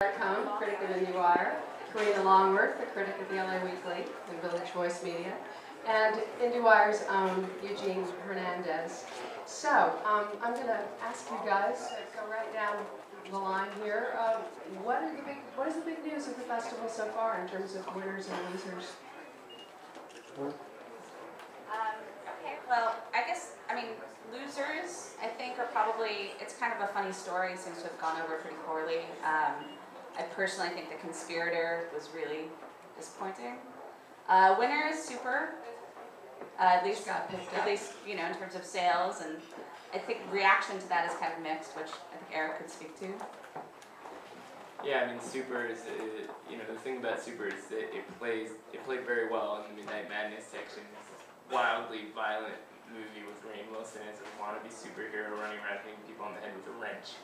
Critic of IndieWire, Karina Longworth, the critic of the LA Weekly, and Village Voice Media, and IndieWire's own Eugene Hernandez. So, I'm going to ask you guys to go right down the line here. What is the big news of the festival so far in terms of winners and losers? Okay, well, losers, I think, are probably, it's kind of a funny story, it seems to have gone over pretty poorly. I personally think the Conspirator was really disappointing. Winners, Super, at least, in terms of sales, and I think reaction to that is kind of mixed, which I think Errol could speak to. Yeah, I mean, Super is, the thing about Super is that it played very well in the Midnight Madness section. It's a wildly violent movie with Rainn Wilson as a wannabe superhero running around hitting people on the head with a wrench.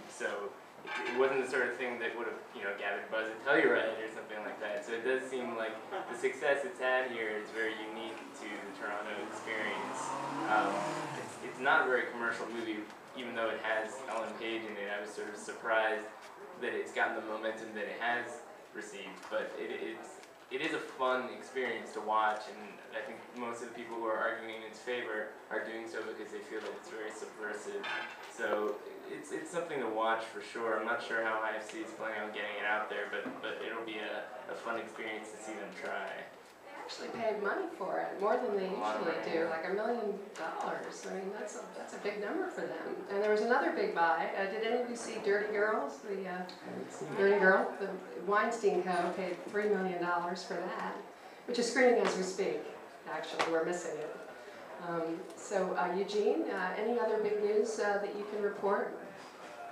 So it wasn't the sort of thing that would have, gathered buzz at Telluride or something like that. So it does seem like the success it's had here is very unique to the Toronto experience. It's not a very commercial movie, even though it has Ellen Page in it. I was sort of surprised that it's gotten the momentum that it has received, but it is a fun experience to watch, and I think most of the people who are arguing in its favor are doing so because they feel that it's very subversive. So it's something to watch for sure. I'm not sure how IFC is planning on getting it out there, but it'll be a fun experience to see them try. They actually paid money for it, more than they usually do, like $1 million. I mean, that's a big number for them. And there was another big buy. Did any of you see Dirty Girls? Dirty Girl, the Weinstein Co. paid $3 million for that, which is screening as we speak. Actually, we're missing it. So, Eugene, any other big news that you can report?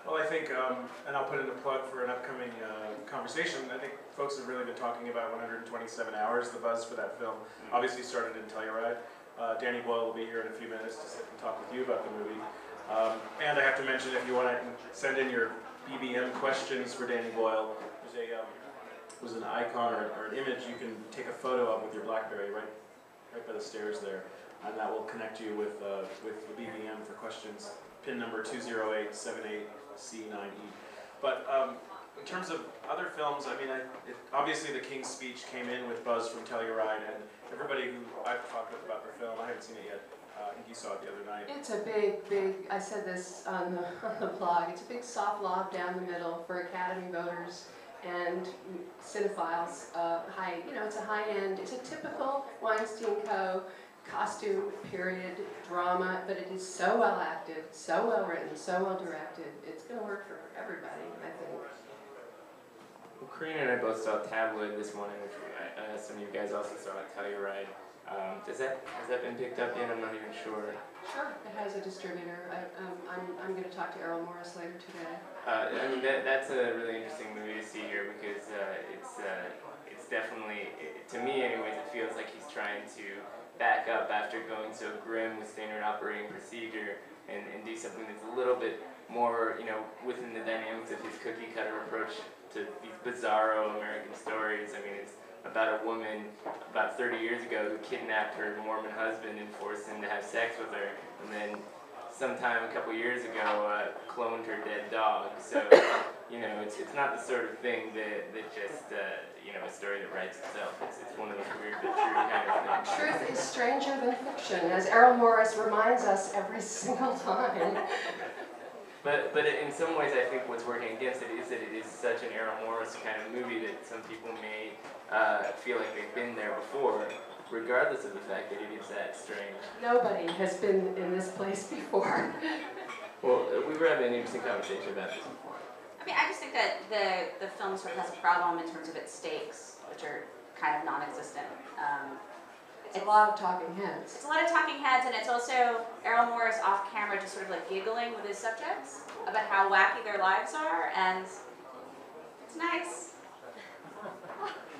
Well, I think, and I'll put in a plug for an upcoming conversation, I think folks have really been talking about 127 Hours, the buzz for that film. Obviously started in Telluride. Danny Boyle will be here in a few minutes to sit and talk with you about the movie. And I have to mention, if you want to send in your BBM questions for Danny Boyle, there's an icon or an image you can take a photo of with your BlackBerry right by the stairs there, and that will connect you with the BBM for questions. Pin number 20878C9E. But in terms of other films, I mean, obviously The King's Speech came in with buzz from Telluride, and everybody who I've talked with about the film, I haven't seen it yet. I think you saw it the other night. It's a big, I said this on the blog, it's a big soft lob down the middle for Academy voters and cinephiles. It's a high-end, it's a typical Weinstein Co. costume period drama, but it is so well acted, so well written, so well directed. It's going to work for everybody, I think. Well, Karina and I both saw Tabloid this morning, which some of you guys also saw at Telluride. Has that been picked up yet? I'm not even sure. Sure, it has a distributor. I'm going to talk to Errol Morris later today. That's a really interesting movie to see here because it's definitely, to me anyways, it feels like he's trying to back up after going so grim with standard operating procedure and do something that's a little bit more, within the dynamics of his cookie cutter approach to these bizarro American stories. I mean, it's about a woman about 30 years ago who kidnapped her Mormon husband and forced him to have sex with her, and then sometime a couple years ago cloned her dead dog. So, it's not the sort of thing that just, a story that writes itself. It's one of those weird but true kind of things. Truth is stranger than fiction, as Errol Morris reminds us every single time. But in some ways, I think what's working against it is that it is such an Errol Morris kind of movie that some people may feel like they've been there before, regardless of the fact that it is that strange. Nobody has been in this place before. Well, we were having an interesting conversation about this before. I mean, I just think that the film sort of has a problem in terms of its stakes, which are kind of non-existent. It's a lot of talking heads. It's a lot of talking heads, and it's also Errol Morris off camera just sort of like giggling with his subjects about how wacky their lives are, and it's nice.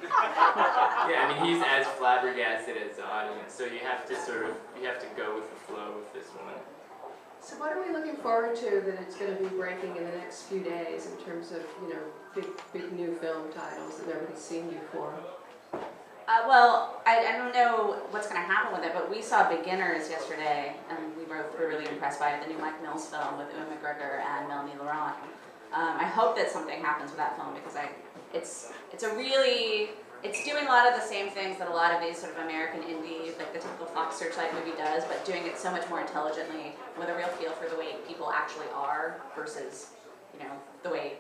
Yeah, I mean, he's as flabbergasted as the audience, so you have to go with the flow with this one. So what are we looking forward to that it's going to be breaking in the next few days in terms of, big new film titles that nobody's seen before? Well, I don't know what's going to happen with it, but we saw Beginners yesterday, and we were really impressed by it, the new Mike Mills film with Ewan McGregor and Melanie Laurent. I hope that something happens with that film because it's doing a lot of the same things that a lot of these sort of American indie, like the typical Fox Searchlight movie does, but doing it so much more intelligently with a real feel for the way people actually are versus, you know, the way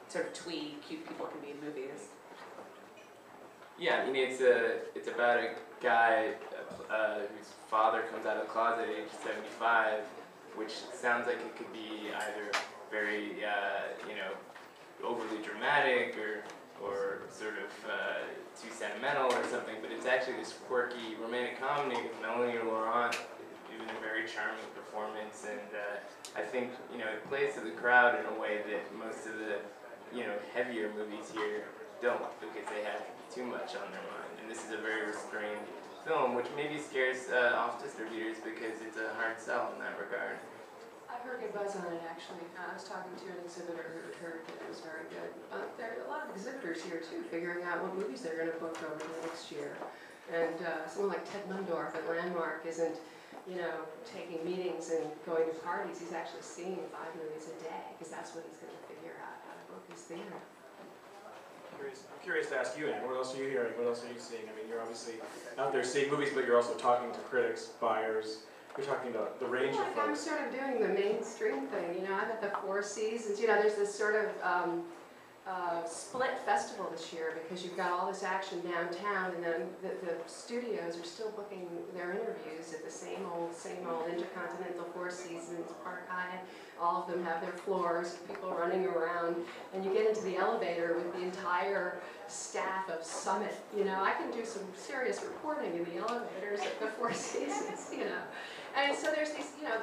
sort of twee, cute people can be in movies. Yeah, I mean it's about a guy whose father comes out of the closet at age 75, which sounds like it could be either very you know, overly dramatic or sort of too sentimental or something, but it's actually this quirky romantic comedy with Melanie Laurent doing a very charming performance, and I think, you know, it plays to the crowd in a way that most of the, you know, heavier movies here don't, because they have too much on their mind. And this is a very restrained film, which maybe scares off distributors because it's a hard sell in that regard. I've heard good buzz on it, actually. I was talking to an exhibitor who had heard that it was very good. There are a lot of exhibitors here, too, figuring out what movies they're going to book over the next year. And someone like Ted Mundorf at Landmark isn't, you know, taking meetings and going to parties. He's actually seeing 5 movies a day, because that's what he's going to figure out how to book his theater. I'm curious to ask you, Anne, what else are you hearing? What else are you seeing? I mean, you're obviously out there seeing movies, but you're also talking to critics, buyers. You're talking about the range of I'm folks. sort of doing the mainstream thing, you know. I'm at the Four Seasons. You know, there's this sort of split festival this year because you've got all this action downtown, and then the studios are still booking their interviews at the same old Intercontinental, Four Seasons, Park Hyatt. All of them have their floors, people running around, and you get into the elevator with the entire staff of Summit. You know, I can do some serious reporting in the elevators at the Four Seasons, you know. And so there's these, you know,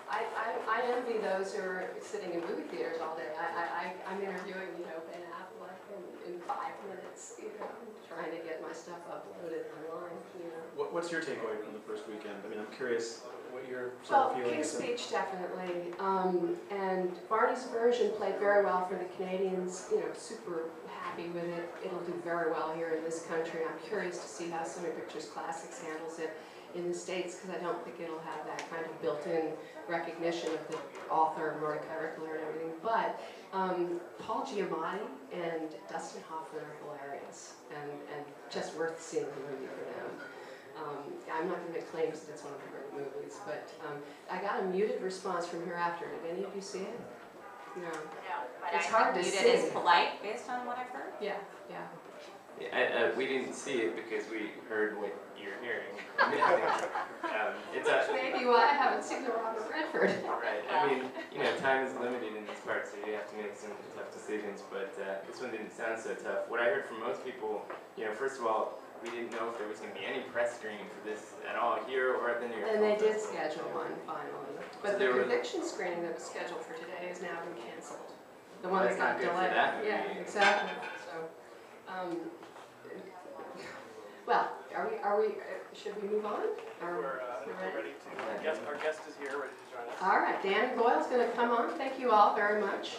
I envy those who are sitting in movie theaters all day. I'm interviewing, you know, Ben Affleck in 5 minutes, you know, trying to get my stuff uploaded online, you know. What's your takeaway from the first weekend? I mean, I'm curious what your sort Well, of feeling King's is. Speech, definitely. And Barney's version played very well for the Canadians, you know, super happy with it. It'll do very well here in this country. I'm curious to see how Sony Pictures Classics handles it in the States, because I don't think it'll have that kind of built-in recognition of the author, Mordecai Rickler, and everything. But Paul Giamatti and Dustin Hoffman are hilarious and just worth seeing the movie for them. I'm not going to make claims that it's one of the great movies, but I got a muted response from Hereafter. Did any of you see it? No. No, but It's hard to muted see. is polite based on what I've heard. Yeah, yeah. Yeah, we didn't see it because we heard what you're hearing. It's Which may be why I haven't seen the Robert Redford. right. I mean, you know, time is limited in this part, so you have to make some tough decisions. But this one didn't sound so tough. What I heard from most people, you know, first of all, we didn't know if there was going to be any press screening for this at all here or at the New York. And they Film did Festival. schedule one finally. So But the there was- conviction screening that was scheduled for today has now been canceled. The Well, one that that's got not good for delayed. that movie. Yeah, exactly. So, well, are we, should we move on? We're ready to. Our guest is here, ready to join us. All right, Dan and Boyle's going to come on. Thank you all very much.